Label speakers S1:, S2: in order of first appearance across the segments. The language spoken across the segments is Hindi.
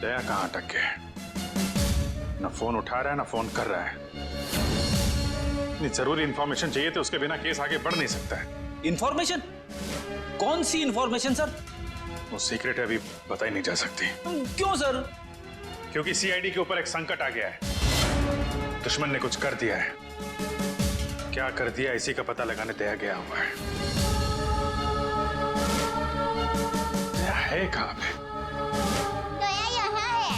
S1: दया कहाँ अटक गया है? ना फोन उठा रहा है ना फोन कर रहा है। इतनी जरूरी इंफॉर्मेशन चाहिए तो उसके बिना केस आगे बढ़ नहीं सकता है।
S2: इंफॉर्मेशन? कौन सी इंफॉर्मेशन सर?
S1: वो सीक्रेट है, अभी बताई नहीं जा सकती।
S2: क्यों सर?
S1: क्योंकि सीआईडी के ऊपर एक संकट आ गया है। दुश्मन ने कुछ कर दिया है। क्या कर दिया इसी का पता लगाने दया गया हुआ है। दया है कहाँ पे?
S3: दया यहाँ है।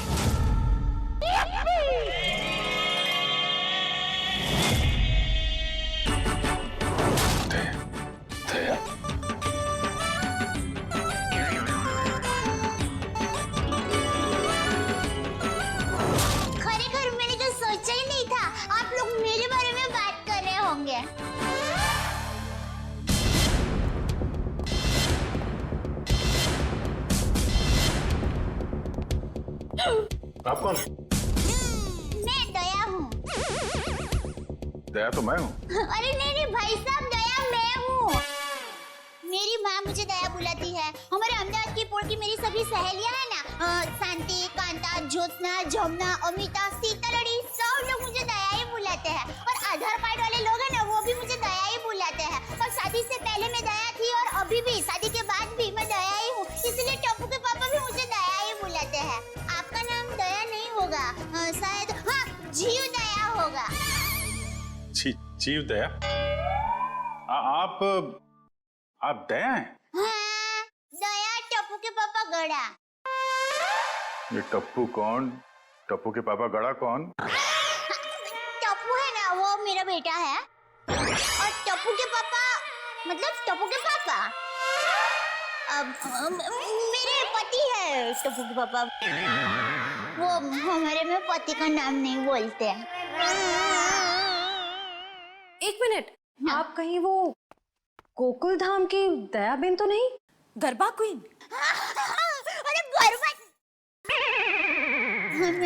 S1: दया, दया?
S3: खरेखर मैंने तो सोचा ही नहीं था आप लोग मेरे बारे में बात कर रहे होंगे।
S1: आप कौन?
S3: मैं दया हूँ।
S1: दया तो मैं हूँ।
S3: अरे नहीं भाई साहब, दया मैं हूँ। मेरी माँ मुझे दया बुलाती है। हमारे अहमदाबाद की पोर की मेरी सभी सहेलियाँ हैं ना, शांति, कांता, ज्योत्सना, जमुना, अमिता, सीतालड़ी, सब लोग मुझे दया ही बुलाते हैं। और आधार कार्ड वाले लोग हैं ना, वो भी मुझे दया ही बुलाते हैं। और शादी से पहले मैं दया थी और अभी भी, शादी के बाद भी मैं दया ही हूँ। इसलिए टप्पू के पापा भी मुझे दया ही बुलाते हैं। आपका नाम दया नहीं होगा, शायद हाँ, जीव दया होगा।
S1: जीव दया? आप दया हैं?
S3: हाँ, दया टप्पू के पापा गड़ा।
S1: ये टप्पू कौन? टप्पू के पापा गड़ा कौन?
S3: टप्पू है ना, वो मेरा बेटा है। और टप्पू के पापा मतलब टप्पू के पापा मेरे पति है। टप्पू के पापा वो हमारे में पति का नाम नहीं बोलते हैं।
S4: एक मिनट, आप कहीं वो गोकुल धाम की दयाबेन तो नहीं? गरबा क्वीन?
S3: अरे गरबा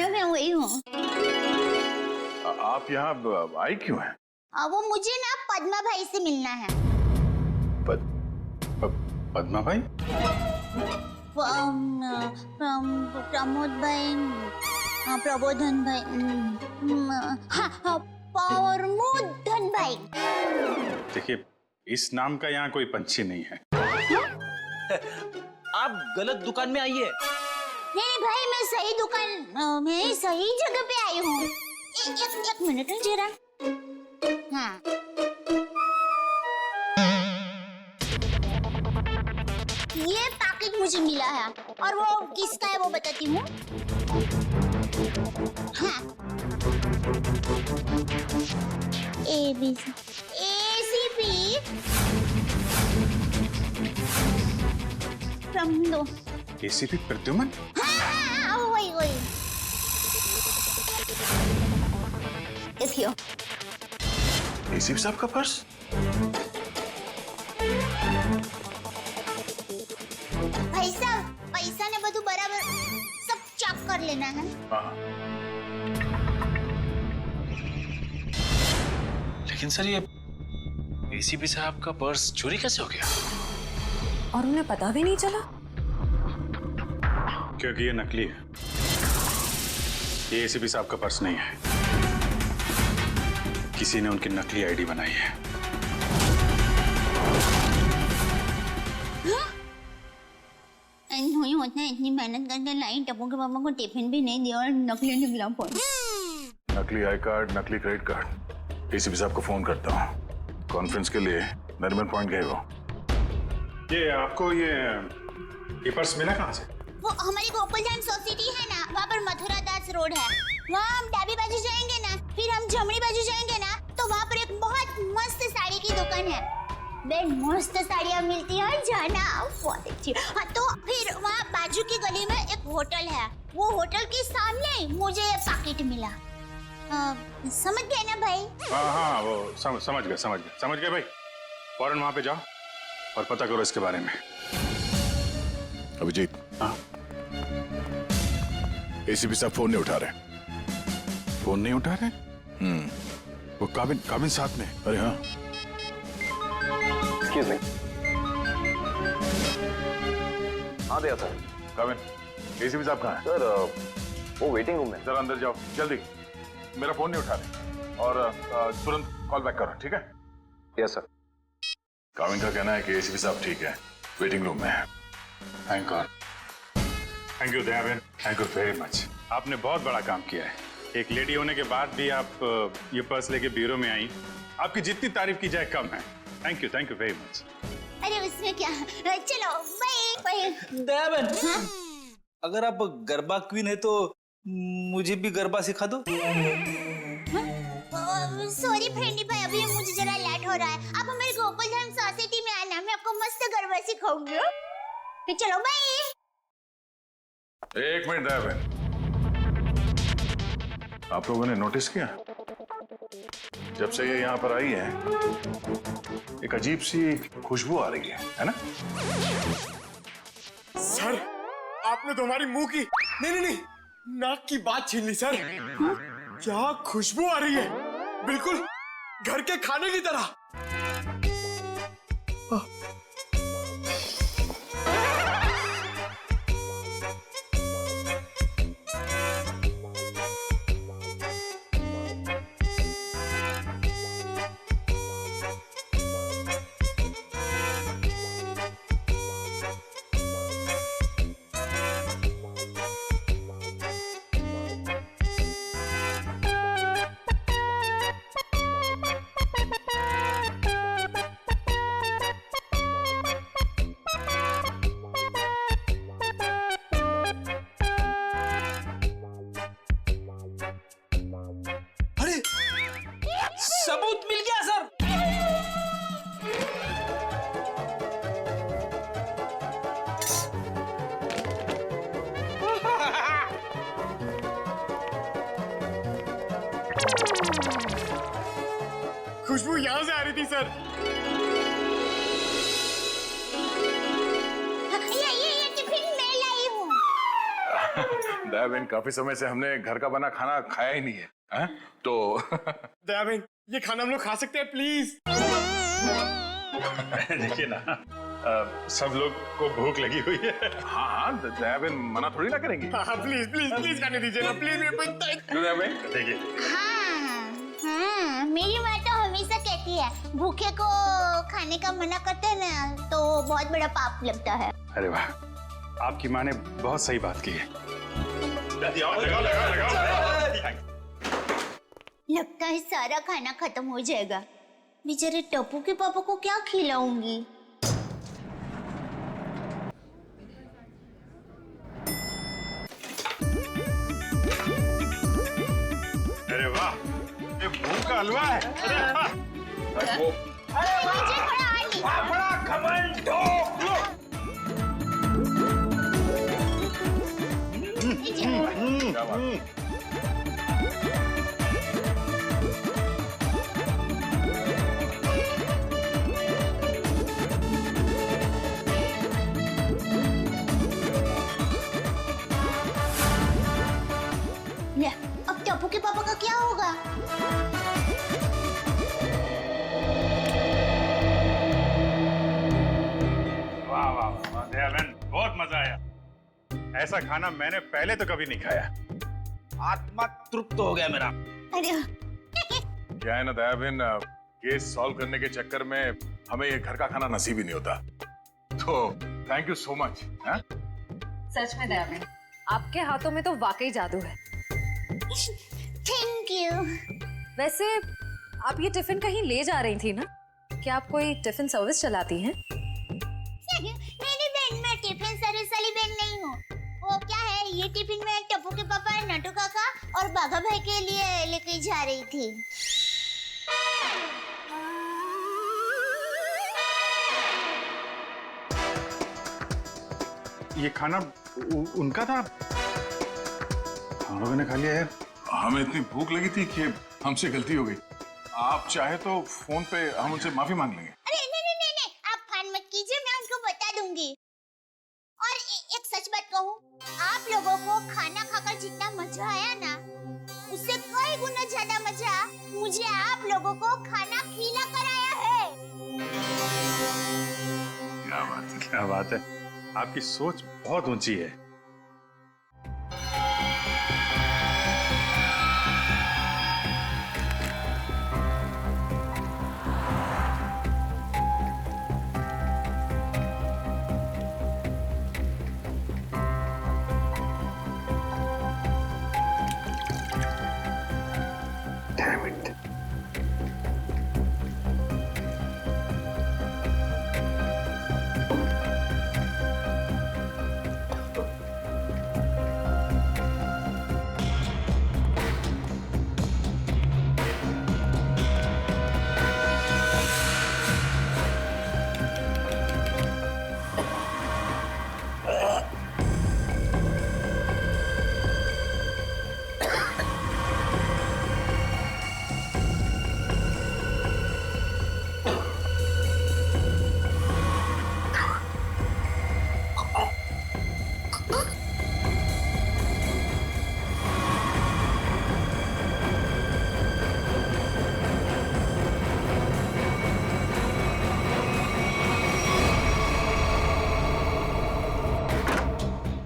S3: मैं वही हूँ।
S1: आप यहाँ आई क्यों हैं?
S3: वो मुझे ना पद्मा भाई से मिलना है।
S1: पद्मा भाई?
S3: प्रमोद भाई, प्रबोधन भाई, हाँ, प्रमोदन भाई।
S1: देखिए, इस नाम का यहाँ कोई पंछी नहीं है।
S2: आप गलत दुकान में आई है।
S3: नहीं भाई, मैं सही दुकान, मैं सही जगह पे आई हूँ। एक मिनट जरा। हाँ, ये पैकेट मुझे मिला है और वो किसका है वो बताती हूँ। हाँ, ACP प्रमदो।
S1: ACP प्रद्युमन?
S3: हाँ, वही। देखियो।
S1: ACP साहब का पर्स?
S3: भाई साहब, पैसा ने બધું बराबर सब चेक कर लेना है।
S1: हाँ।
S5: लेकिन सर, ये ACP साहब का पर्स चोरी कैसे हो गया?
S4: और उन्हें पता भी नहीं चला?
S1: क्योंकि ये नकली है। ये ACP साहब का पर्स नहीं है। किसी ने उनकी नकली आईडी बनाई है।
S3: नहीं होता है, इतनी मेहनत करके लाई, टप्पू के पापा को टिफिन भी नहीं दिया और नकली निकला फोन।
S1: नकली आई कार्ड, नकली क्रेडिट कार्ड। ACP साहब को फोन करता हूँ। कॉन्फ्रेंस के लिए नरीमन पॉइंट गए वो। ये आपको ये पर्स मिला कहाँ से?
S3: वो हमारी गोकुल धाम सोसाइटी है ना, वहाँ पर मथुरा दास रोड है। वहाँ हम डाबी बाजू जाएंगे ना, फिर हम जमनी बाजू जाएंगे ना, तो वहाँ पर एक बहुत मस्त साड़ी की दुकान है। बेन मस्त साड़ियाँ मिलती है, जाना बहुत अच्छी। हाँ, तो फिर वहाँ बाजू की गली में एक होटल है। वो होटल के सामने मुझे पैकेट मिला। समझ गए ना भाई?
S1: हाँ, वो समझ गए भाई। फौरन वहाँ पे जाओ और पता करो इसके बारे में।
S6: अभिजीत।
S1: हाँ?
S6: ACP साहब फोन नहीं उठा रहे।
S1: फोन नहीं उठा रहे? वो काबिन साथ में।
S6: अरे हाँ।
S5: Excuse me. हाँ दया सर।
S1: काबिन। एसीपी साहब कहाँ हैं?
S6: सर वो वेटिंग रूम में।
S1: जरा अंदर जाओ जल्दी, मेरा फोन नहीं उठा रहे और तुरंत कॉल बैक करो, ठीक है?
S6: Yes sir.
S1: काविन का कहना है कि एसीपी साहब ठीक है, वेटिंग रूम में है। Thank God.
S7: थैंक यू दया बहन,
S1: थैंक यू वेरी मच।
S7: आपने बहुत बड़ा काम किया है। एक लेडी होने के बाद भी आप ये पर्स लेके ब्यूरो में आई। आपकी जितनी तारीफ की जाए कम है। Thank you very much.
S3: अरे उसमें क्या, चलो बाय।
S2: दया बहन, अगर आप गरबा क्वीन है तो मुझे भी गरबा सिखा दो।
S3: सॉरी फ्रेंडी भाई, अभी मुझे जरा लेट हो रहा है। आप हमारे गोकुलधाम सोसाइटी में आना, मैं आपको मस्त गरबा सिखाऊंगी। तो चलो बाय।
S1: एक मिनट दया बहन, आप लोगों ने नोटिस किया जब से ये यहाँ पर आई है एक अजीब सी खुशबू आ रही है ना?
S6: सर आपने तो हमारी मुंह की नहीं नाक की बात छीन ली सर। क्या खुशबू आ रही है, बिल्कुल घर के खाने की तरह।
S2: सबूत मिल गया सर।
S6: खुशबू यहाँ से आ रही थी सर।
S3: ये टिफिन मैं लाई हूँ।
S1: दया बहन, काफी समय से हमने घर का बना खाना खाया ही नहीं है, हैं? तो
S6: दया बहन ये खाना हम लोग खा सकते हैं प्लीज?
S7: देखिए ना, सब लोग को भूख लगी हुई है।
S1: हाँ हाँ, दया बहन मना थोड़ी ना करेंगी।
S6: हाँ प्लीज प्लीज प्लीज खाने दीजिए ना प्लीज।
S1: दया बहन
S7: देखिए,
S3: हाँ, मेरी माँ तो हमेशा कहती है भूखे को खाने का मना करते हैं ना तो बहुत बड़ा पाप लगता है।
S7: अरे वाह, आपकी माँ ने बहुत सही बात की है।
S3: लगता है सारा खाना खत्म हो जाएगा। बेचारे टप्पू के पापा को क्या खिलाऊंगी?
S7: अरे वाह, ये भूख का हलवा है।
S3: मुझे थोड़ा और
S1: क्या बात?
S3: ले, अब टप्पू के पापा का क्या होगा?
S7: वाह वाह वाह, दया बहन बहुत मजा आया। ऐसा खाना मैंने पहले तो कभी नहीं खाया।
S2: आत्मा तृप्त हो गया मेरा।
S3: अरे
S1: क्या है ना दया बहन, केस सॉल्व करने के चक्कर में हमें ये घर का खाना नसीब ही नहीं होता। तो थैंक यू सो मच।
S4: सच में दया बहन, आपके हाथों में तो वाकई जादू है।
S3: Thank you.
S4: वैसे आप ये टिफिन कहीं ले जा रही थी ना? क्या आप कोई टिफिन सर्विस चलाती हैं?
S3: मेरी बहन, मैं टिफिन सर्विस वाली बहन नहीं हूँ। वो क्या है, ये टिफिन मैं टप्पू के पापा, नटू काका और बाघा भाई के लिए लेके जा रही थी।
S7: ये खाना उनका था?
S1: हम लोगों ने खा लिया यार। हमें इतनी भूख लगी थी कि हमसे गलती हो गई। आप चाहे तो फोन पे हम उनसे माफी मांग लेंगे।
S3: अरे नहीं, आप फान मत कीजिए, मैं उनको बता दूंगी। और एक सच बात कहूँ, आप लोगों को खाना खाकर जितना मजा आया ना, उससे कई गुना ज्यादा मजा मुझे आप लोगों को खाना खिला कर आया है।
S7: क्या बात है, क्या बात है। आपकी सोच बहुत ऊंची है।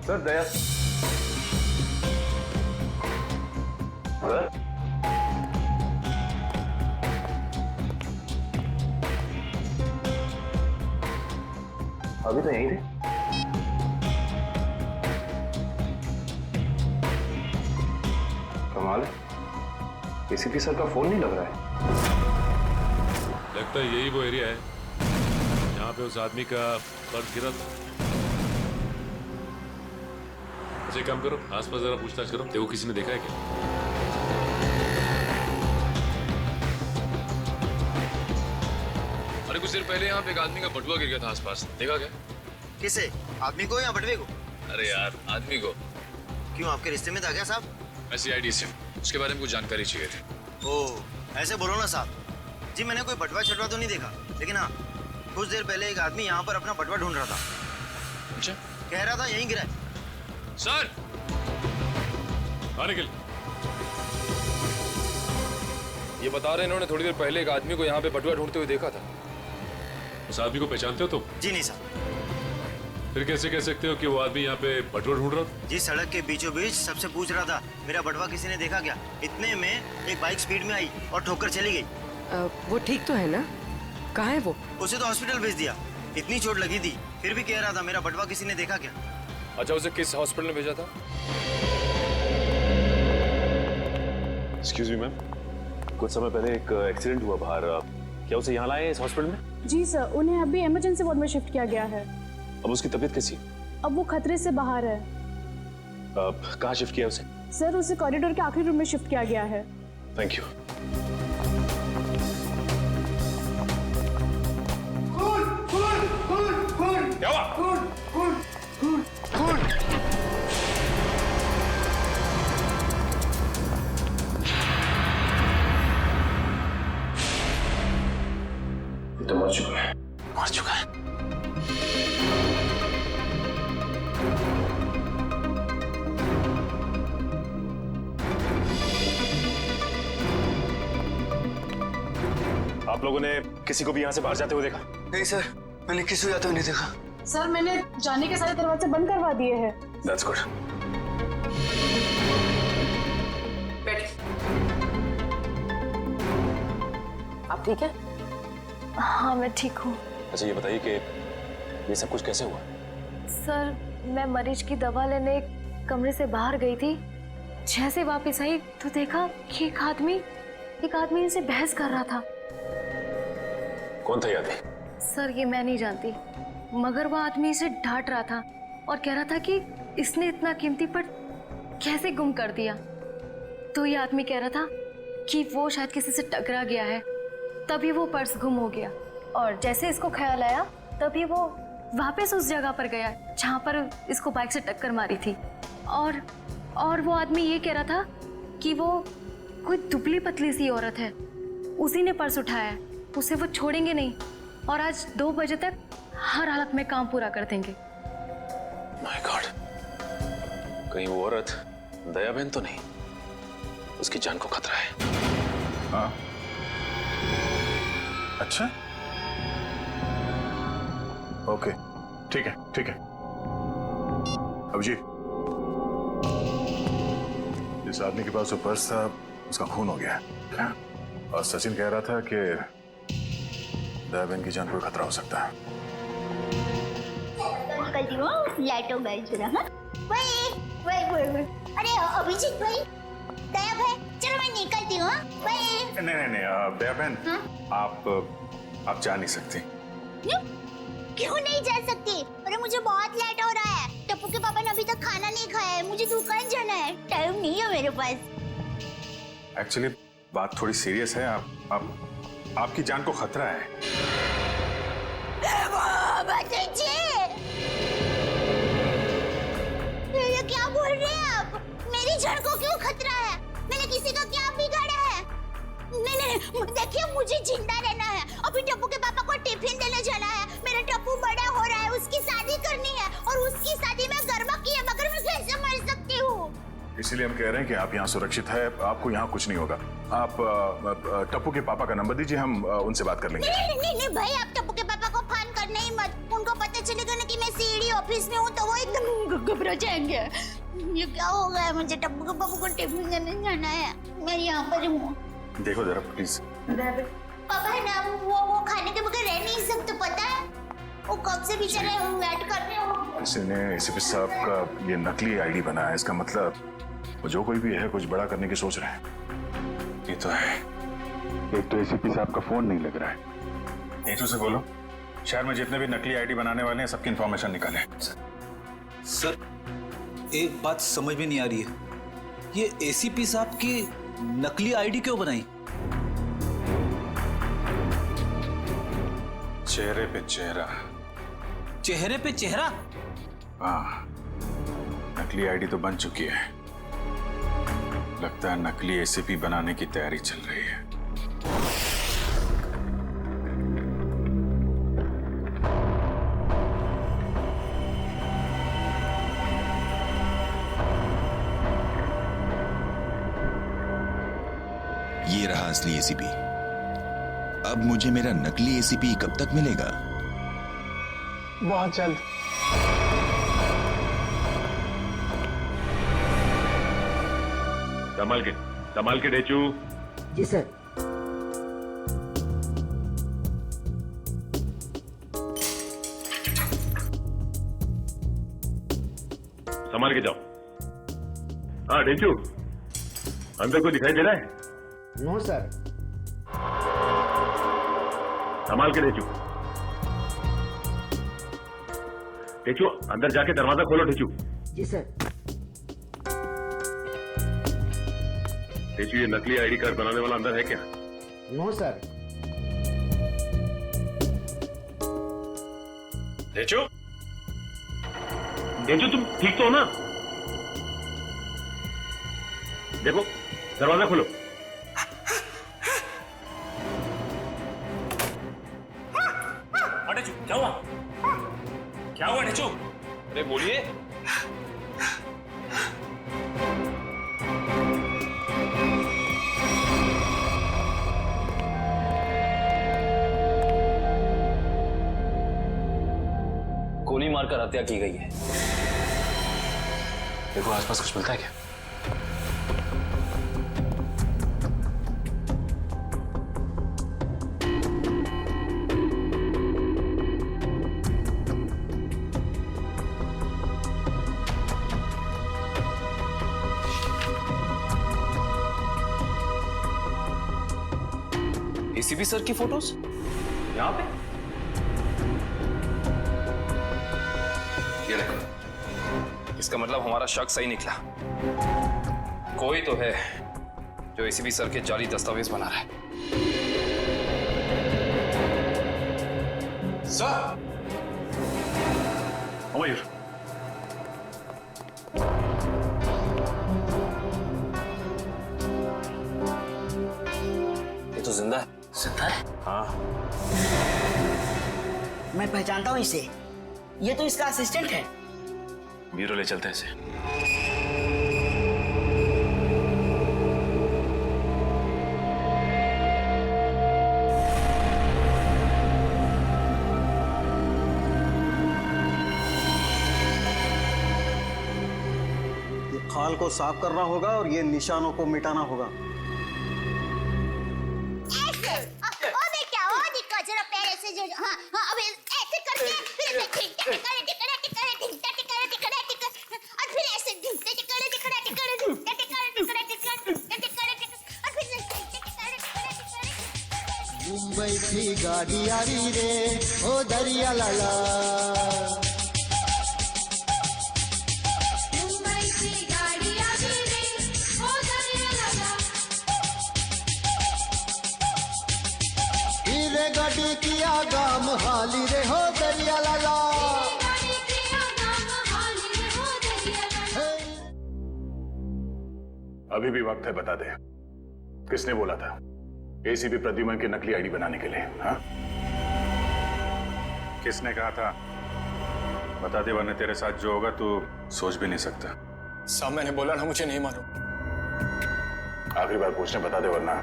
S8: सर दया सर अभी तो यहीं थे। कमाल है, एसीपी सर का फोन नहीं लग रहा है।
S9: लगता है यही वो एरिया है जहाँ पे उस आदमी का पर्स गिरा था। अच्छा एक काम करो, आसपास जरा पूछताछ करो, देखो किसी ने देखा है क्या। अरे कुछ देर पहले यहाँ पे एक आदमी का बटुआ गिर गया था आसपास, देखा क्या?
S10: किसे? आदमी को या बटवे को?
S9: अरे यार आदमी को।
S10: क्यों, आपके रिश्ते में था क्या साहब?
S9: मैं CID से हूँ, उसके बारे में कुछ जानकारी चाहिए थी।
S10: ओह ऐसे बोलो ना साहब जी, मैंने कोई बटवा छटवा तो नहीं देखा, लेकिन हाँ कुछ देर पहले एक आदमी यहाँ पर अपना बटवा ढूंढ रहा था।
S9: अच्छा,
S10: कह रहा था यहीं गिरा है।
S9: सर निकल। ये बता रहे इन्होंने थोड़ी देर पहले एक आदमी को यहाँ पे बटुआ ढूंढते हुए देखा था। उस आदमी को पहचानते हो तुम?
S10: जी नहीं साहब।
S9: फिर कैसे कह सकते हो कि वो आदमी यहाँ पे बटुआ ढूंढ रहा था?
S10: जी सड़क के बीचों बीच सबसे पूछ रहा था मेरा बटवा किसी ने देखा क्या। इतने में एक बाइक स्पीड में आई और ठोकर चली गई।
S11: वो ठीक तो है ना? कहाँ है वो?
S10: उसे तो हॉस्पिटल भेज दिया, इतनी चोट लगी थी, फिर भी कह रहा था मेरा बटवा किसी ने देखा क्या।
S9: अच्छा, उसे किस हॉस्पिटल में भेजा था?
S8: एक्सक्यूज मी मैम, कुछ समय पहले एक एक्सीडेंट हुआ बाहर, क्या उसे यहाँ लाए इस हॉस्पिटल में?
S4: जी सर, उन्हें अभी इमरजेंसी वार्ड में शिफ्ट किया गया है।
S8: अब उसकी तबीयत कैसी?
S4: अब वो खतरे से बाहर है।
S8: कहाँ शिफ्ट किया उसे?
S4: सर उसे कॉरिडोर के आखिरी रूम में शिफ्ट किया गया है।
S8: Thank you.
S9: क्या हुआ?
S8: ये तो मर चुका है।
S5: मर चुका है।
S8: आप लोगों ने किसी को भी यहाँ से बाहर जाते हुए देखा?
S10: नहीं सर, मैंने किसी को जाते हुए नहीं देखा।
S4: सर मैंने जाने के सारे दरवाजे बंद करवा दिए हैं।
S8: That's good.
S11: आप ठीक है?
S4: हाँ मैं ठीक हूँ।
S8: अच्छा ये बताइए कि ये सब कुछ कैसे हुआ?
S4: सर मैं मरीज की दवा लेने कमरे से बाहर गई थी, जैसे वापस आई तो देखा कि एक आदमी इनसे बहस कर रहा था।
S8: कौन था ये आदमी?
S4: सर ये मैं नहीं जानती, मगर वो आदमी इसे डांट रहा था और कह रहा था कि इसने इतना कीमती पर्स कैसे गुम कर दिया। तो ये आदमी कह रहा था कि वो शायद किसी से टकरा गया है, तभी वो पर्स गुम हो गया। और जैसे इसको ख्याल आया तभी वो वापस उस जगह पर गया जहाँ पर इसको बाइक से टक्कर मारी थी। और वो आदमी ये कह रहा था कि वो कोई दुबली पतली सी औरत है, उसी ने पर्स उठाया है, उसे वो छोड़ेंगे नहीं और आज 2 बजे तक हर हालत में काम पूरा कर देंगे।
S8: माय गॉड, कहीं वो औरत दया बहन तो नहीं? उसकी जान को खतरा है।
S1: हाँ अच्छा, ओके ठीक है ठीक है। अभिजीत, जिस आदमी के पास वो पर्स था उसका खून हो गया क्या? और सचिन कह रहा था कि दया बहन की जान को खतरा हो सकता है।
S3: निकलती हूँ, लाइटों गई जरा। हाँ वही। अरे अभिजीत भाई, दया भाई, चलो मैं निकलती हूँ।
S1: नहीं दया बहन, आप जा नहीं सकती।
S3: क्यों नहीं जा सकती? अरे मुझे बहुत लेट हो रहा है, टप्पू के पापा ने अभी तक खाना नहीं खाया है, मुझे दुकान जाना है, टाइम नहीं है मेरे पास।
S1: एक्चुअली बात थोड़ी सीरियस है, आपकी जान को खतरा है।
S3: ये क्या बोल रहे हैं आप? मेरी जान को क्यों खतरा है? मैंने किसी का क्या बिगाड़ा है? नहीं, देखिए मुझे जिंदा रहना है। अभी टप्पू के पापा को टिफिन देने जाना है। मेरा टप्पू बड़ा हो रहा है, उसकी शादी करनी है और उसकी शादी में गरबा की है, मगर मैं कैसे मर सकती हूँ?
S1: इसलिए हम कह रहे हैं कि आप यहाँ सुरक्षित है, आपको यहाँ कुछ नहीं होगा। आप टप्पू के पापा का नंबर दीजिए, हम उनसे बात कर लेंगे।
S3: नहीं भाई, आप टप्पू के पापा को फोन करने ही मत। उनको पता चलेगा ना कि मैं सीडी ऑफिस में हूँ तो वो एकदम घबरा जाएंगे। ये क्या हो गया है? मुझे टप्पू के पापा को टिफिन करने जाना है। मैं यहाँ पर हूँ।
S1: देखो जरा प्लीज।
S3: पापा है ना, वो खाने के बगैर रह नहीं सकते, पता है? वो कब से बेचारे वेट कर रहे हो।
S1: इसने एसीपी साहब का ये नकली आईडी बनाया है, इसका मतलब वो जो कोई भी है कुछ बड़ा करने की सोच रहे हैं। ये तो है। एक तो एसीपी साहब का फोन नहीं लग रहा है। नेतू से बोलो शहर में जितने भी नकली आईडी बनाने वाले हैं सबकी इंफॉर्मेशन निकाले।
S2: सर एक बात समझ में नहीं आ रही है, ये एसीपी साहब की नकली आईडी क्यों बनाई?
S1: चेहरे पे चेहरा।
S2: चेहरे पे चेहरा?
S1: हाँ, नकली आईडी तो बन चुकी है। लगता है नकली एसीपी बनाने की तैयारी चल रही है।
S12: ये रहा असली एसीपी। अब मुझे मेरा नकली एसीपी कब तक मिलेगा?
S6: बहुत जल्द।
S9: संभाल के डेचू।
S11: जी सर।
S9: संभाल के जाओ। हाँ डेचू, अंदर कोई दिखाई दे रहा है?
S11: No sir.
S9: संभाल के डेचू। डेचू अंदर जाके दरवाजा खोलो डेचू।
S11: जी सर।
S9: डेचू ये नकली आईडी कार्ड बनाने वाला अंदर है क्या?
S11: No sir.
S9: डेचू, डेचू तुम ठीक तो हो ना? देखो दरवाजा खोलो।
S5: क्या हुआ? क्या हुआ डेचू? अरे बोलिए। गोली मारकर हत्या की गई है। देखो आसपास कुछ मिलता है क्या? एसीपी सर की फोटोज यहाँ पे? ये देखो, इसका मतलब हमारा शक सही निकला। कोई तो है जो एसीपी सर के जाली दस्तावेज बना रहा है। सर
S1: मयूर,
S5: ये तो जिंदा है।
S10: जिंदा है?
S5: हाँ।
S11: मैं पहचानता हूँ इसे। ये तो इसका असिस्टेंट है।
S5: ब्यूरो ले चलते हैं इसे।
S13: ये खाल को साफ करना होगा और ये निशानों को मिटाना होगा।
S14: मुंबई की गाड़ी आ रही रे ओ दरिया लाला। मुंबई की गाड़ी आ रही रे ओ दरिया लाला। हीरे गाड़ी की आगाम हाली रे हो दरिया लाला।
S1: अभी भी वक्त है, बता दे किसने बोला था एसीपी प्रद्युमन की नकली आईडी बनाने के लिए? हाँ, किसने कहा था? बता दे वरना तेरे साथ जो होगा तू सोच भी नहीं सकता।
S6: साहब मैंने बोला ना, मुझे नहीं मालूम।
S1: आखिरी बार पूछने, बता दे वरना।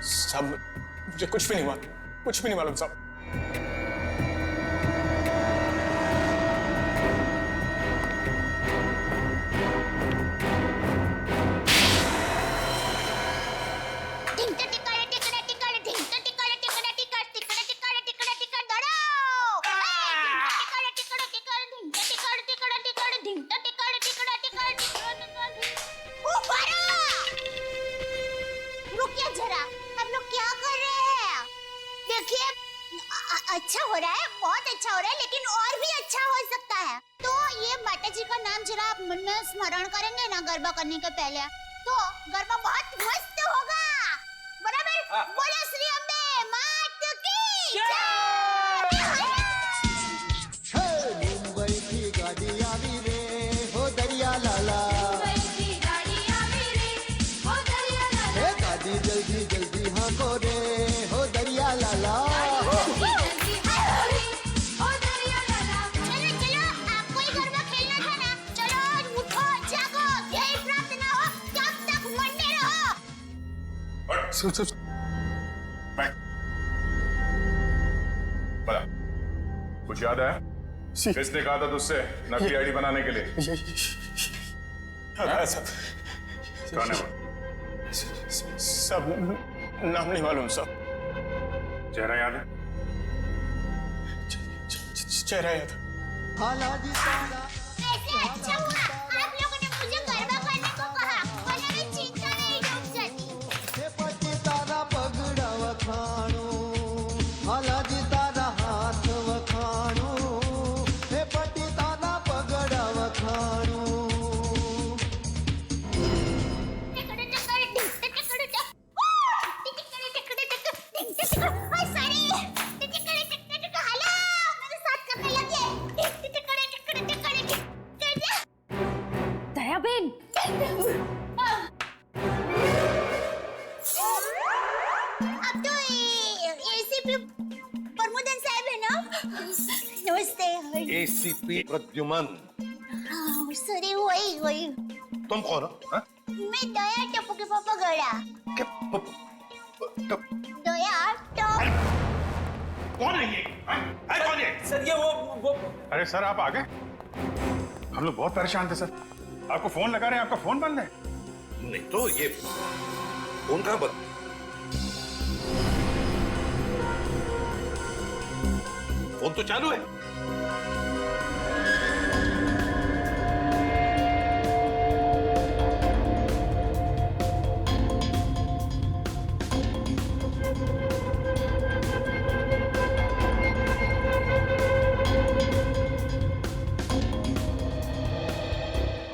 S6: साहब मुझे कुछ भी नहीं मालूम, कुछ भी नहीं मालूम साहब।
S3: ये माता जी का नाम जरा आप मन में स्मरण करेंगे ना गरबा करने के पहले, तो गरबा बहुत मस्त होगा। बराबर? बोलो श्री अम्बे मात की
S14: हे मुंबई की गाड़ी आवी रे हो दरिया लाला, हे गाड़ी जल्दी जल्दी हाँको रे हो दरिया लाला।
S1: बड़ा कुछ याद है? किसने कहा था तुझसे नकली आईडी बनाने के लिए? कौन है वो?
S6: सब नाम नहीं मालूम सब।
S1: चेहरा याद है?
S6: चेहरा याद।
S3: ऐसे अच्छा हुआ आप लोगों ने मुझे गरबा करने को कहा, वरना मैं चिंता में ही डूब जाती।
S14: हे पति तारा पगड़ा वखाणो, हालाजी तारा हाथ वखाणो, हे पति तारा पगड़ा वखाणो।
S4: दयाबेन,
S3: अब तो एसीपी प्रमोदन साहब है ना? नमस्ते।
S15: एसीपी प्रद्युमन।
S3: सॉरी, वही
S15: तुम कौन हो? हाँ?
S3: मैं दया टप्पू के पापा गड़ा। दया टप।
S15: कौन है ये? कौन है?
S2: सर ये वो
S7: अरे सर आप आ गए? हम लोग बहुत परेशान थे सर, आपको फोन लगा रहे हैं, आपका फोन बंद है।
S15: नहीं तो ये फोन कहाँ बंद? फोन तो चालू है।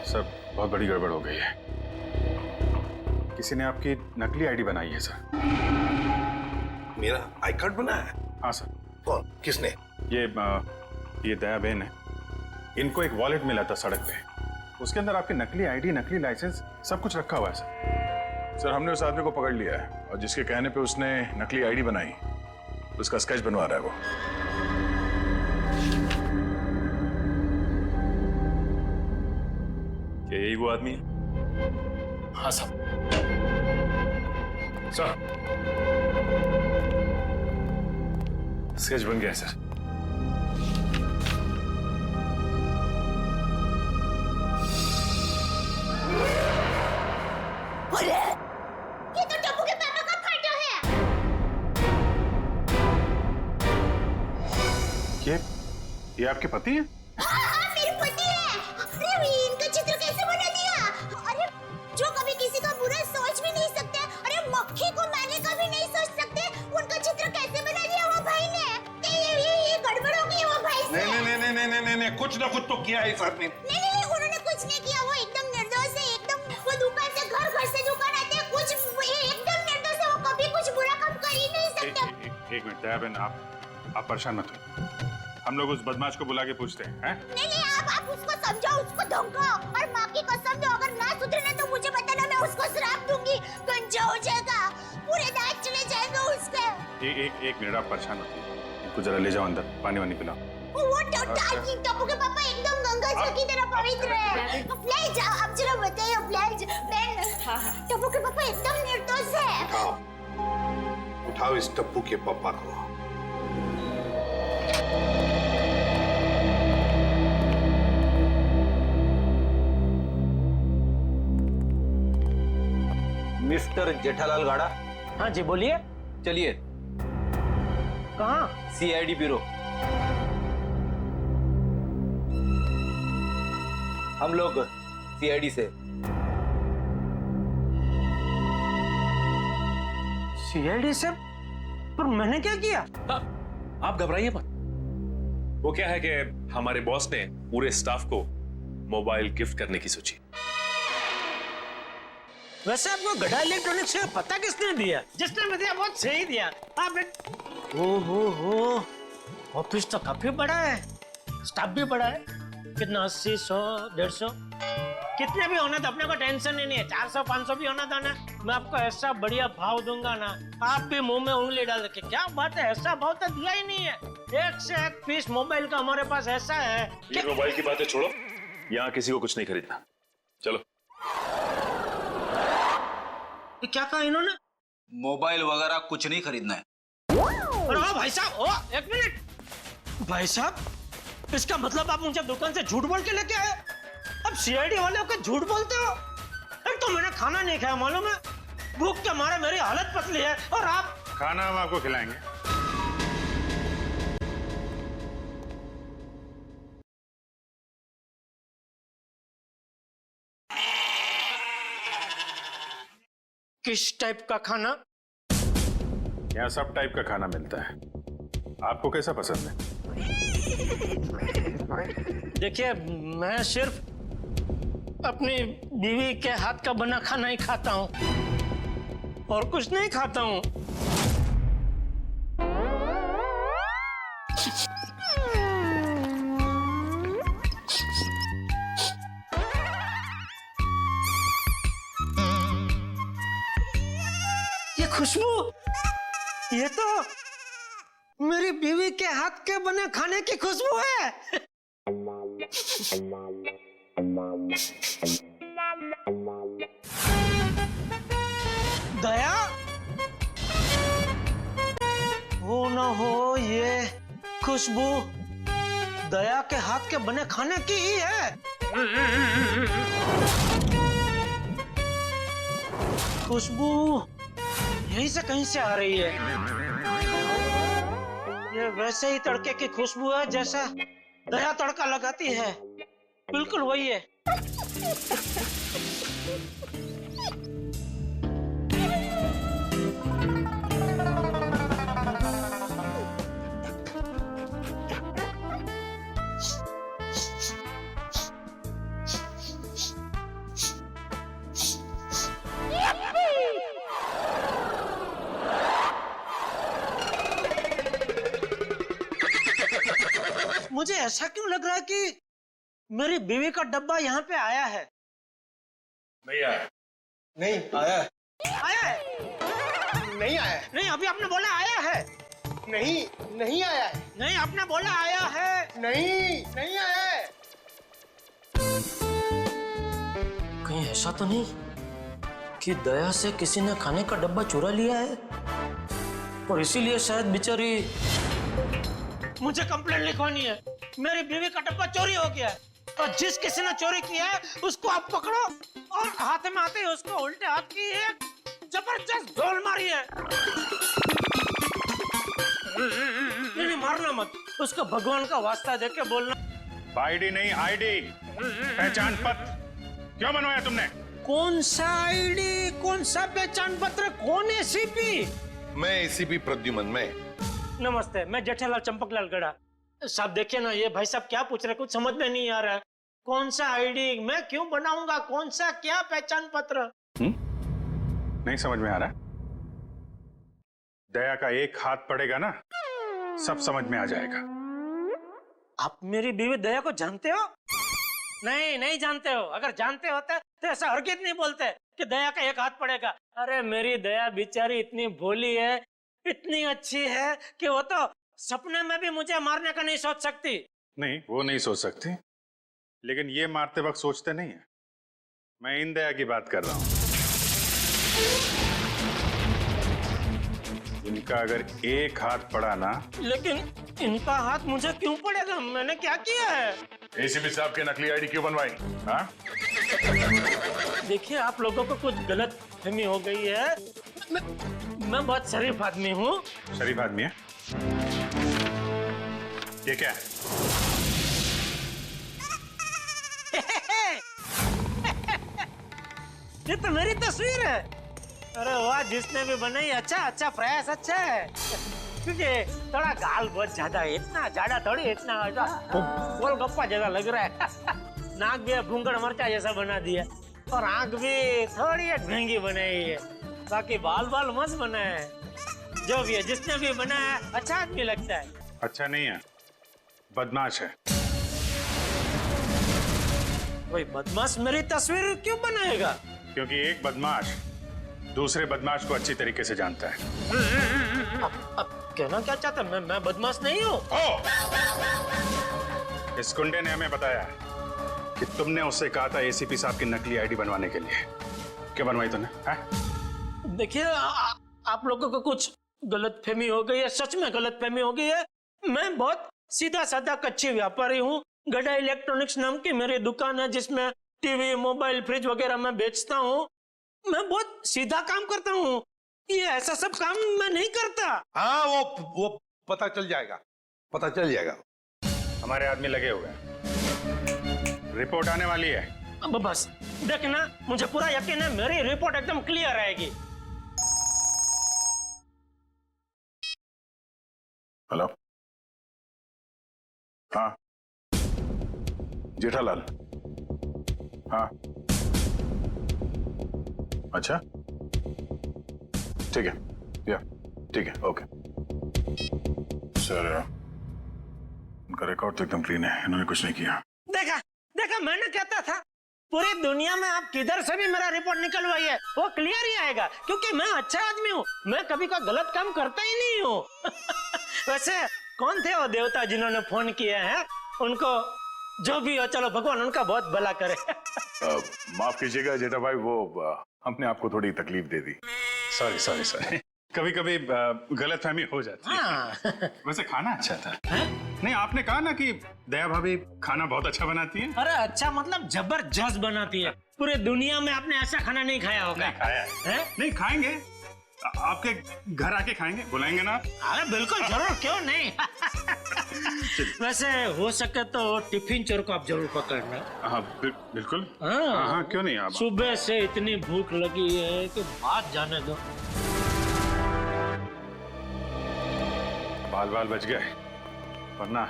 S7: सर बहुत बड़ी गड़बड़ हो गई है, किसी ने आपकी नकली आईडी बनाई है सर।
S15: मेरा आई कार्ड बना है?
S7: हाँ सर।
S15: कौन? किसने?
S7: ये दयाबेन है, इनको एक वॉलेट मिला था सड़क पे, उसके अंदर आपकी नकली आईडी, नकली लाइसेंस सब कुछ रखा हुआ है सर। सर हमने उस आदमी को पकड़ लिया है और जिसके कहने पे उसने नकली आईडी बनाई उसका स्केच बनवा रहा है वो।
S9: क्या यही वो आदमी है?
S6: हाँ साहब।
S7: सर स्केच बन गया है सर।
S3: ये तो टप्पू के पापा का फोटो है।
S7: ये आपके पति हैं?
S3: हाँ, मेरे पति है। अरे इनका चित्र कैसे बना दिया? अरे जो कभी किसी का बुरा सोच भी नहीं सकते, अरे मक्खी को मारने का भी नहीं सोच सकते, उनका चित्र कैसे बना दिया वो भाई ने? ये गड़बड़ हो गई वो भाई से।
S15: नहीं, कुछ ना कुछ तो किया है इस आदमी ने।
S3: नहीं, उन्होंने कुछ नहीं किया, वो एकदम निर्दोष है, एकदम। वो दुकान से घर से दुकान आते हैं, कुछ एकदम निर्दोष है, वो कभी कुछ बुरा काम कर ही नहीं सकते।
S7: एक मिनट दयाबेन, आप परेशान मत हो, हम लोग उस बदमाश को बुला के पूछते हैं।
S3: नहीं, आप उसको समझाओ, उसको धमकाओ, और माँ की कसम दो, अगर ना सुधरे ना तो मुझे बताना, मैं उसको श्राप दूंगी, गंजा हो जाएगा, पूरे दांत चले जाएंगे उसके।
S7: एक मिनट आप परेशान मत हो, इनको जरा ले जाओ अंदर, पानी वानी पिलाओ।
S3: वो टप्पू के पापा एकदम गंगा जी की तरह पवित्र है। ले जाओ, आप जरा बताइए प्लीज। टप्पू के पापा एकदम निर्दोष है।
S15: उठाओ इस टप्पू के पापा को।
S2: मिस्टर जेठालाल गाड़ा।
S11: हाँ जी बोलिए।
S2: चलिए।
S11: कहाँ?
S2: CID bureau. हम लोग सीआईडी से।
S11: सीआईडी से? पर मैंने क्या किया?
S9: आप घबराइए मत। वो क्या है कि
S8: हमारे बॉस ने पूरे स्टाफ को मोबाइल गिफ्ट करने की सोची।
S16: वैसे आपको गढ़ा इलेक्ट्रॉनिक्स का पता किसने दिया? जिसने दिया बहुत सही दिया। आप हो ऑफिस तो काफी बड़ा है, स्टाफ भी बड़ा है। कितना 80, 100, 150 कितने भी होना तो अपने को टेंशन ही नहीं है। 400, 500 भी होना था ना, मैं आपको ऐसा बढ़िया भाव दूंगा ना, आप भी मुंह में उंगली डाल के क्या बात है, ऐसा भाव तो दिया ही नहीं है। एक से एक पीस मोबाइल का हमारे पास ऐसा है।
S8: ये मोबाइल की बातें छोड़ो, यहाँ किसी को कुछ नहीं खरीदना। चलो।
S16: क्या कहा इन्होंने?
S2: मोबाइल वगैरह कुछ नहीं खरीदना है।
S16: अरे भाई साहब, एक मिनट भाई साहब, इसका मतलब आप मुझे दुकान से झूठ बोल के लेके आए? अब सीआईडी वाले को झूठ बोलते हो? एक तो मैंने खाना नहीं खाया, मालूम है, भूख के मारे मेरी हालत पतली है, और आप
S7: खाना हम आपको खिलाएंगे।
S16: किस टाइप का खाना?
S7: यहाँ सब टाइप का खाना मिलता है, आपको कैसा पसंद है?
S16: देखिए, मैं सिर्फ अपनी बीवी के हाथ का बना खाना ही खाता हूँ और कुछ नहीं खाता हूँ। ये खुशबू, ये तो मेरी बीवी के हाथ के बने खाने की खुशबू है। दया, हो ना हो ये खुशबू दया के हाथ के बने खाने की ही है। खुशबू यहीं से कहीं से आ रही है। ये वैसे ही तड़के की खुशबू है जैसा दया तड़का लगाती है, बिल्कुल वही है। मुझे ऐसा क्यों लग रहा है कि मेरी बीवी का डब्बा यहाँ पे आया है?
S8: नहीं आया।
S6: नहीं आया है।
S16: आया है?
S6: नहीं आया है।
S16: नहीं, अभी आपने बोला आया है।
S6: नहीं आया है।
S16: नहीं, आपने बोला आया है।
S6: नहीं आया है।
S16: कहीं ऐसा तो नहीं कि दया से किसी ने खाने का डब्बा चुरा लिया है और इसीलिए शायद बेचारी मुझे कंप्लेंट लिखवानी है। मेरी बीवी का डब्बा चोरी हो गया है और जिस किसी ने चोरी किया है उसको आप पकड़ो और हाथ में आते ही उसको उल्टे हाथ की एक जबरदस्त ढोल मारी है। नहीं, मारना मत, उसको भगवान का वास्ता देके बोलना।
S7: आईडी नहीं, आईडी पहचान पत्र क्यों बनवाया तुमने?
S16: कौन सा आईडी, कौन सा पहचान पत्र, कौन एसीपी?
S15: मैं एसीपी प्रद्युमन। मैं
S16: नमस्ते, मैं जेठालाल चंपकलाल गढ़ा। साहब देखिए ना, ये भाई साहब क्या पूछ रहे, कुछ समझ में नहीं आ रहा है। कौन सा आईडी मैं क्यों बनाऊंगा, कौन सा क्या पहचान पत्र?
S7: नहीं समझ में आ रहा? दया का एक हाथ पड़ेगा ना, सब समझ में आ जाएगा।
S16: आप मेरी बीवी दया को जानते हो? नहीं जानते हो। अगर जानते होते तो ऐसा हरगिज़ नहीं बोलते कि दया का एक हाथ पड़ेगा। अरे मेरी दया बेचारी इतनी भोली है, इतनी अच्छी है कि वो तो सपने में भी मुझे मारने का नहीं सोच सकती।
S7: नहीं, वो नहीं सोच सकती, लेकिन ये मारते वक्त सोचते नहीं है। मैं इन दया की बात कर रहा हूं। इनका अगर एक हाथ पड़ा ना।
S16: लेकिन इनका हाथ मुझे क्यों पड़ेगा? मैंने क्या किया है?
S7: एसीपी साहब के नकली आईडी क्यों बनवाई? हाँ?
S16: देखिए, आप लोगों को कुछ गलत फहमी हो गई है। मैं बहुत शरीफ आदमी हूँ।
S7: शरीफ आदमी है? ये क्या है?
S16: ये तो मेरी तस्वीर है। अरे वाह, जिसने भी बनाई अच्छा प्रयास, अच्छा है। तुझे थोड़ा गाल बहुत ज्यादा है, इतना ज्यादा थोड़ी, इतना गोलगप्पा जैसा लग रहा है। नाक भी भूंगड़ मरचा जैसा बना दिया और आंख भी थोड़ी महंगी बनाई है, बाकी बाल बाल मस्त बना है। जो भी है, जिसने भी बनाया है अच्छा आदमी लगता है।
S7: अच्छा नहीं है, बदमाश है।
S16: कोई बदमाश मेरी तस्वीर क्यों बनाएगा?
S7: क्योंकि एक बदमाश दूसरे बदमाश को अच्छी तरीके से जानता है।
S16: अब कहना क्या चाहता? मैं बदमाश नहीं हूँ।
S7: इस गुंडे ने हमें बताया कि तुमने उससे कहा था एसीपी साहब की नकली आईडी बनवाने के लिए। क्या बनवाई तूने?
S16: देखिए, आप लोगों को कुछ गलतफहमी हो गई है, सच में गलतफहमी हो गई है। मैं बहुत सीधा साधा कच्ची व्यापारी हूँ। गड़ा इलेक्ट्रॉनिक्स नाम की मेरी दुकान है, जिसमें टीवी, मोबाइल, फ्रिज वगैरह मैं बेचता हूँ। मैं बहुत सीधा काम करता हूँ, ये ऐसा सब काम मैं नहीं करता।
S15: हाँ, वो पता चल जाएगा, पता चल जाएगा।
S7: हमारे आदमी लगे हुए हैं, रिपोर्ट आने वाली है।
S16: अब बस देखना, मुझे पूरा यकीन है मेरी रिपोर्ट एकदम क्लियर आएगी।
S7: हेलो, हाँ जेठालाल, हाँ अच्छा ठीक है, या ठीक है, ओके सर। उनका रिकॉर्ड तो एकदम क्लीन है, इन्होंने कुछ नहीं किया।
S16: देखा देखा, मैंने कहता था पूरी दुनिया में आप किधर से भी मेरा रिपोर्ट निकलवाइए वो क्लियर ही आएगा, क्योंकि मैं अच्छा आदमी हूँ, मैं कभी कोई गलत काम करता ही नहीं हूँ। वैसे कौन थे वो देवता जिन्होंने फोन किया है? उनको जो भी हो, चलो भगवान उनका बहुत भला करे।
S7: माफ कीजिएगा जेठा भाई, वो हमने आपको थोड़ी तकलीफ दे दी। सॉरी सॉरी सॉरी, कभी कभी गलतफहमी हो जाती है। वैसे खाना अच्छा था। नहीं, आपने कहा ना कि दया भाभी खाना बहुत अच्छा बनाती है।
S16: अरे अच्छा मतलब जबरदस्त बनाती है, पूरे दुनिया में आपने ऐसा खाना नहीं खाया होगा।
S7: नहीं खाया है? नहीं खाएंगे, आपके घर आके खाएंगे, बुलाएंगे ना?
S16: अरे बिल्कुल जरूर, क्यों नहीं। वैसे हो सके तो टिफिन चोर को आप जरूर पकड़ना।
S7: हाँ बिल्कुल, हाँ क्यों नहीं। आप
S16: सुबह से इतनी भूख लगी है कि बात जाने दो।
S7: बाल बाल बच गए, वरना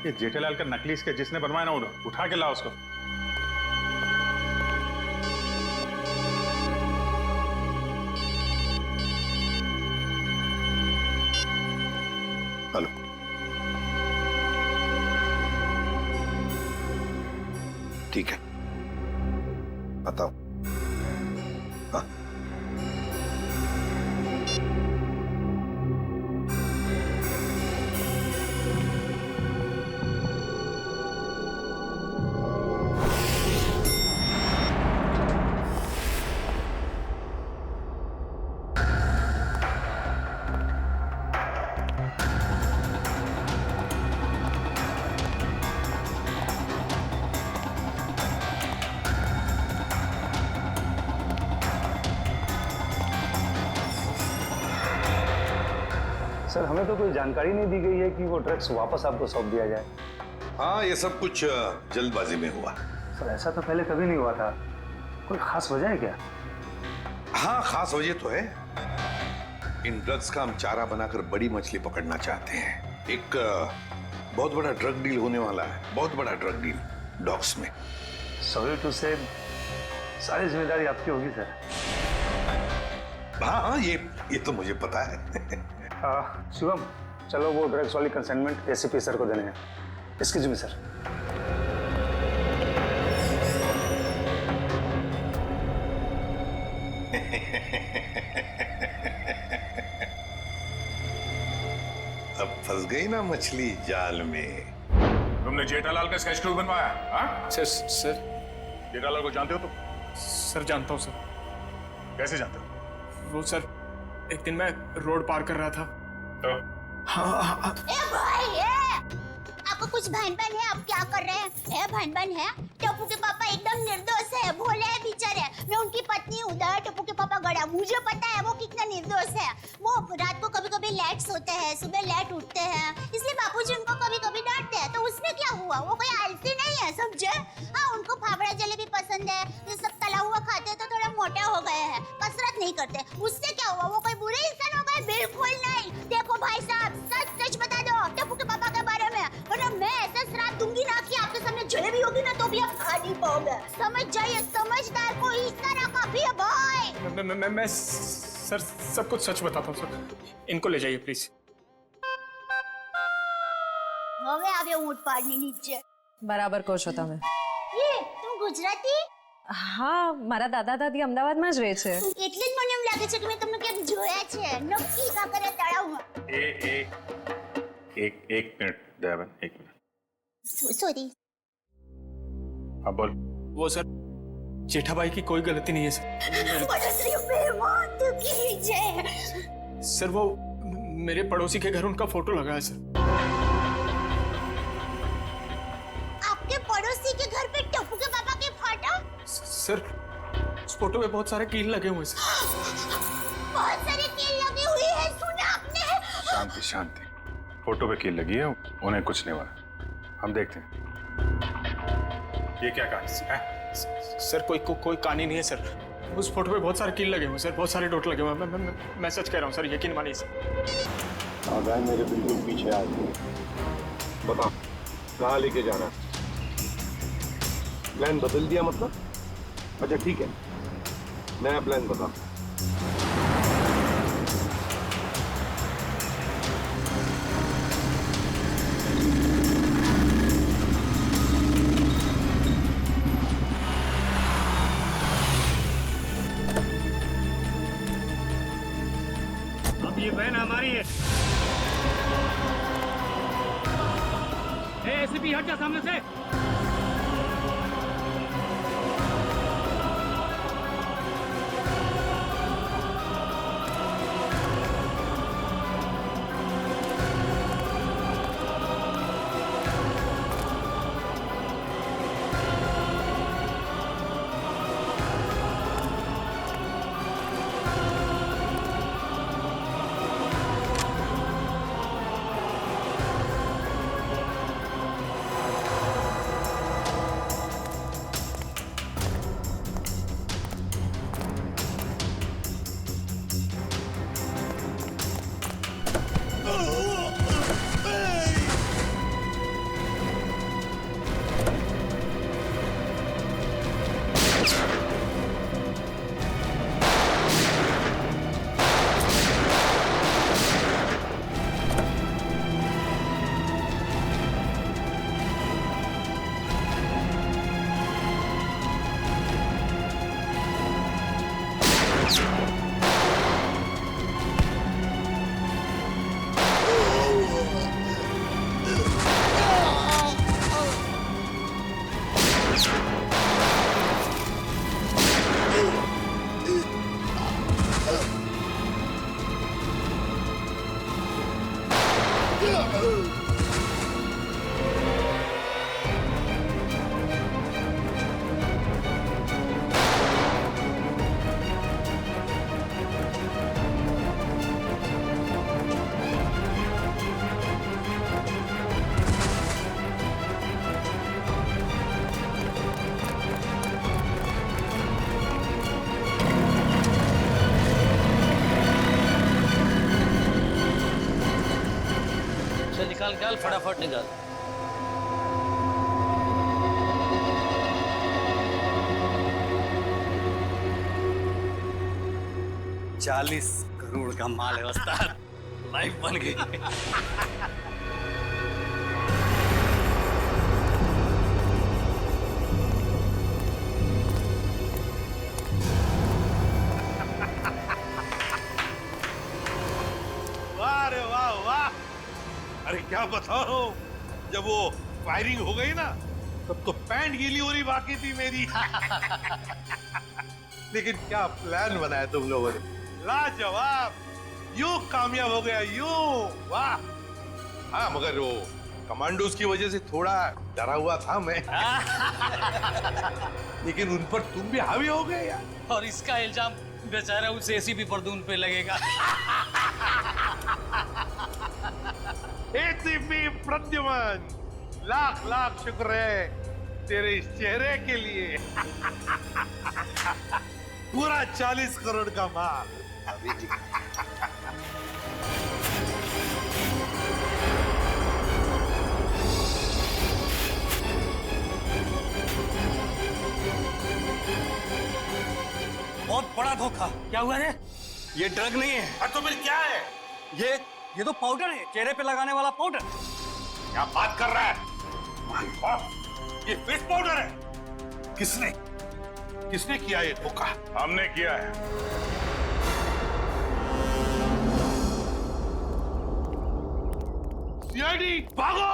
S7: ये जेठालाल का नकली इसके जिसने बनवाया ना, उठा के लाओ उसको।
S1: हेलो, ठीक है, बताओ। हाँ
S17: सर, हमें तो कोई जानकारी नहीं दी गई है कि वो ड्रग्स वापस आपको सौंप दिया जाए।
S15: हाँ, ये सब कुछ जल्दबाजी में हुआ।
S17: सर ऐसा तो पहले कभी नहीं हुआ था, कोई खास वजह है क्या?
S15: हाँ, खास वजह तो है। इन ड्रग्स का हम चारा बनाकर बड़ी मछली पकड़ना चाहते हैं। एक बहुत बड़ा ड्रग डील होने वाला है, बहुत बड़ा ड्रग डील डॉग्स में।
S17: सॉरी टू से, सारी जिम्मेदारी आपकी होगी सर।
S15: हाँ हाँ, ये तो मुझे पता है।
S17: शिवम, चलो वो ड्रग्स वाली कंसाइनमेंट एसीपी सर को देने हैं। Excuse me sir.
S15: अब फंस गई ना मछली जाल में।
S7: तुमने जेठालाल का स्केच क्यों बनवाया? हाँ
S9: सर
S7: जेठालाल को जानते हो तुम?
S6: सर जानता हूँ सर।
S7: कैसे जानते हो?
S6: वो सर, एक दिन मैं रोड पार कर रहा था
S7: तो
S6: हाँ।
S3: ए भाई, आपको कुछ भान-भान है? आप क्या कर रहे हैं? भान-भान है? टप्पू के पापा एकदम निर्दोष है, भोले है बेचारे। मैं उनकी पत्नी हूँ, टप्पू के पापा गड़ा। मुझे पता है वो कितना निर्दोष है। वो रात को कभी-कभी लेट सोते हैं, सुबह लेट उठते हैं, इसलिए बापूजी उनको कभी-कभी डांटते हैं। तो उसमें क्या हुआ? वो कोई आलसी नहीं है, समझे? हाँ, उनको फाफड़ा जलेबी पसंद है, ये सब तला हुआ खाते तो थोड़ा मोटा हो गए हैं, कसरत नहीं करते। उससे क्या हुआ? वो कोई बुरे इंसान हो गए? बिल्कुल नहीं। देखो समझ जाइए, समझदार को इस तरह का भी है भाई।
S6: मैं सर सब कुछ सच बताता हूँ सर। इनको ले जाइए प्लीज।
S3: હવે આવ્યો ઊંટ પાડની નીચે।
S18: બરાબર કહો છો તમે।
S3: એ તું ગુજરાતી?
S18: હા, મારા દાદા દાદી અમદાવાદમાં જ રહે છે।
S3: એટલે જ મને એમ લાગે છે કે મેં તમને ક્યાંક જોયા છે। નક્કી કાંકરિયા તળાવમાં।
S7: एक मिनट दयाबेन, एक मिनट।
S3: सॉरी।
S7: हाँ बोल।
S6: वो सर जेठाबाई की कोई गलती नहीं है सर।
S3: पड़ोसियों पे मौत की जय।
S6: सर वो मेरे पड़ोसी के घर उनका फोटो लगा है सर।
S3: आपके पड़ोसी के घर पे टप्पू के पापा के फोटो?
S6: सर उस फोटो में बहुत सारे कील लगे हुए सर।
S3: बहुत सारे कील लगे हुए हैं, सुना आपने?
S7: शांति शांति, फोटो पे कील लगी है, उन्हें कुछ नहीं हुआ। हम देखते हैं। ये क्या कहानी है?
S6: सर कोई कहानी नहीं है सर। उस फोटो पे बहुत सारे कील लगे हुए सर, बहुत सारे डॉट लगे हुए। मैं सच कह रहा हूँ सर, यकीन मानिए सर।
S15: आगाह मेरे बिल्कुल पीछे आ गए। बता कहाँ लेके जाना? प्लान बदल दिया मतलब? अच्छा ठीक है, नया प्लान बता।
S16: अब ये बहन हमारी है। एसीपी हट जा सामने से। निकाल फटाफट निकाल।
S19: $40 करोड़ का माल है उस्ताद, लाइफ बन गई।
S15: वाह रे वाह वाह। अरे क्या बताओ, जब वो फायरिंग हो गई ना तब तो पैंट गीली हो रही बाकी थी मेरी। लेकिन क्या प्लान बनाया तुम लोगों ने, लाजवाब। यूं कामयाब हो गया यूं, वाह। हाँ मगर वो कमांडोज की वजह से थोड़ा डरा हुआ था मैं। लेकिन उन पर तुम भी हावी हो गए यार।
S19: और इसका इल्जाम बेचारा उस एसीपी परदून पे लगेगा।
S15: एसीपी प्रद्युमन, लाख लाख शुक्र है तेरे इस चेहरे के लिए। पूरा 40 करोड़ का माल।
S19: बड़ा धोखा। क्या हुआ रे? ये ड्रग नहीं है।
S15: तो फिर क्या है?
S19: ये तो पाउडर है, चेहरे पे लगाने वाला पाउडर।
S15: क्या बात कर रहा है? माय गॉड, ये फिश पाउडर है। किसने किया ये धोखा?
S1: हमने किया है।
S15: सीआईडी भागो!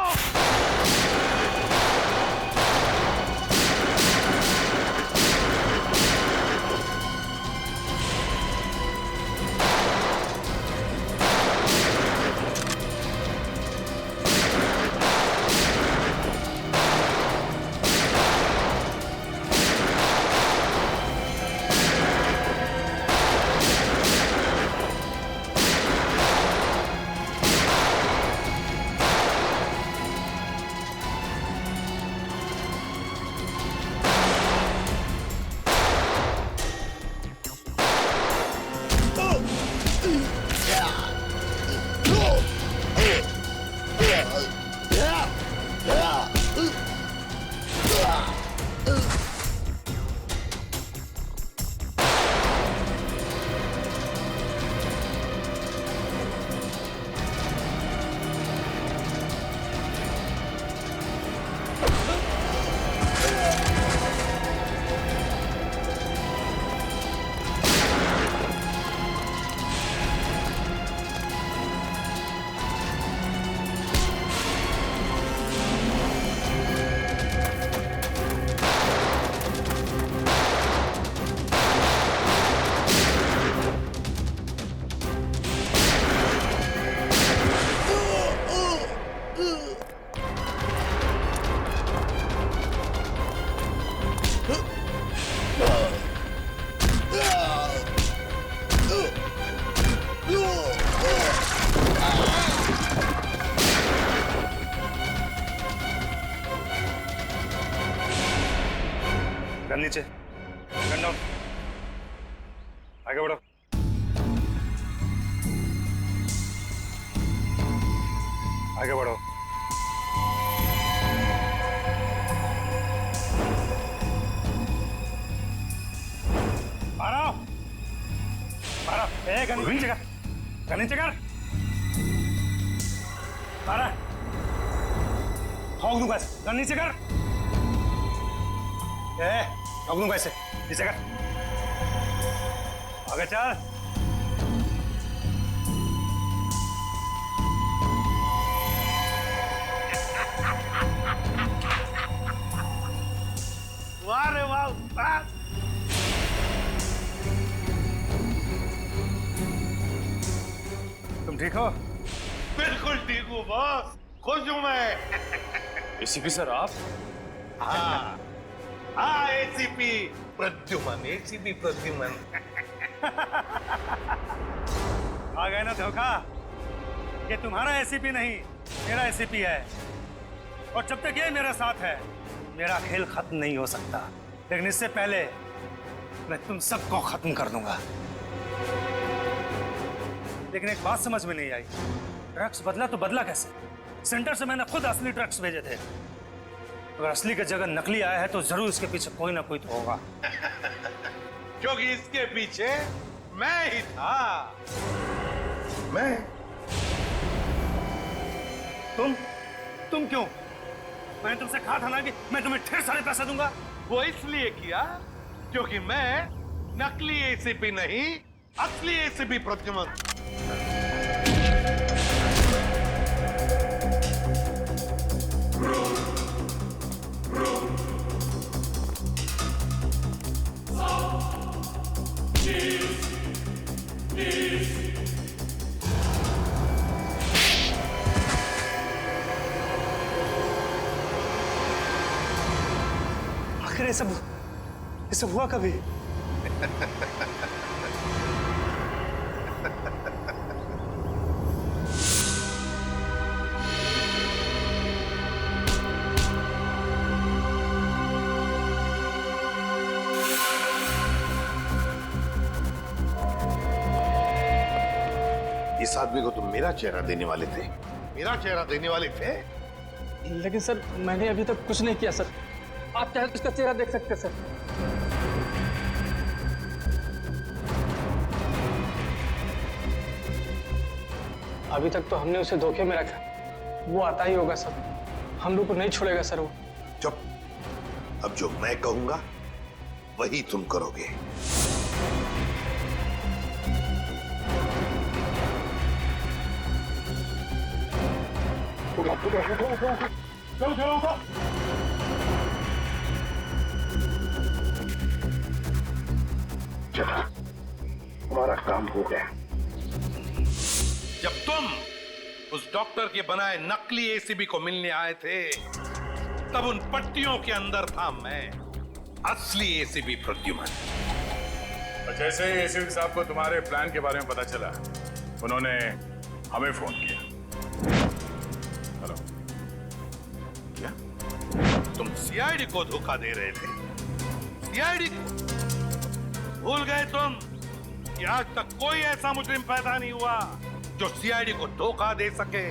S17: गन नीचे, गन डाउन, आगे बढ़ो। आगे बढ़ो। मारो, मारो, गन नीचे कर, गन नीचे कर। मारा, ठोक दूंगा, गन नीचे कर। ठोक दूंगा इसे, नीचे कर। आगे चल।
S15: वाह रे वाह, वाह।
S17: तुम ठीक हो?
S15: बिल्कुल ठीक हूँ बॉस, खुश हूँ मैं।
S9: एसीपी सर आप?
S15: हाँ हाँ, एसीपी प्रद्युमन, एसीपी प्रद्युमन।
S17: आ गए ना धोखा। ये तुम्हारा एसीपी नहीं, मेरा एसीपी है। और जब तक ये मेरे साथ है, मेरा खेल खत्म नहीं हो सकता। लेकिन इससे पहले मैं तुम सबको खत्म कर दूंगा। लेकिन एक बात समझ में नहीं आई, ड्रग्स बदला तो बदला कैसे? सेंटर से मैंने खुद असली ड्रग्स भेजे थे। अगर असली की जगह नकली आया है तो जरूर इसके पीछे कोई ना कोई तो होगा।
S15: क्योंकि इसके पीछे मैं ही था। मैं?
S17: तुम क्यों? मैंने तुमसे कहा था ना कि मैं तुम्हें ढेर सारे पैसे दूंगा।
S15: वो इसलिए किया क्योंकि मैं नकली एसीपी नहीं, असली एसीपी प्रद्युमन।
S17: आखिर ये सब हुआ कभी?
S15: इस आदमी को तुम मेरा चेहरा देने वाले थे, मेरा चेहरा देने वाले थे।
S20: लेकिन सर मैंने अभी तक कुछ नहीं किया सर। आप चाहे तो इसका चेहरा देख सकते सर। अभी तक तो हमने उसे धोखे में रखा, वो आता ही होगा सर, हम लोग को नहीं छोड़ेगा सर वो।
S15: चुप, अब जो मैं कहूंगा वही तुम करोगे।
S14: चला, हमारा काम हो गया।
S15: जब तुम उस डॉक्टर के बनाए नकली एसीबी को मिलने आए थे, तब उन पट्टियों के अंदर था मैं, असली एसीबी प्रद्युमन।
S7: और जैसे ही एसीपी साहब को तुम्हारे प्लान के बारे में पता चला, उन्होंने हमें फोन किया। हेलो,
S15: क्या तुम सीआईडी को धोखा दे रहे थे? सीआईडी को भूल गए तुम कि आज तक कोई ऐसा मुजरिम पैदा नहीं हुआ जो सीआईडी को धोखा दे सके।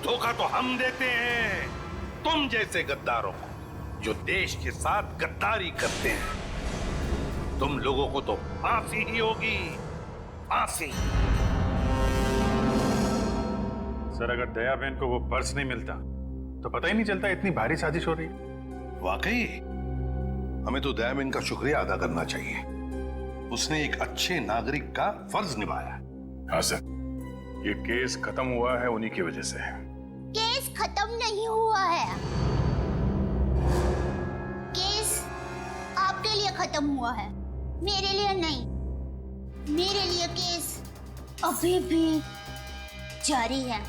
S15: धोखा तो हम देते हैं तुम जैसे गद्दारों को, जो देश के साथ गद्दारी करते हैं। तुम लोगों को तो फांसी ही होगी, फांसी।
S7: सर, अगर दया बहन को वो पर्स नहीं मिलता तो पता ही नहीं चलता इतनी भारी साजिश हो रही है।
S15: वाकई हमें तो दया बहन का शुक्रिया अदा करना चाहिए, उसने एक अच्छे नागरिक का फर्ज निभाया।
S7: हाँ सर, ये केस खत्म हुआ है उन्हीं की वजह से।
S3: केस खत्म नहीं हुआ है, केस आपके लिए खत्म हुआ है, मेरे लिए नहीं। मेरे लिए केस अभी भी जारी है।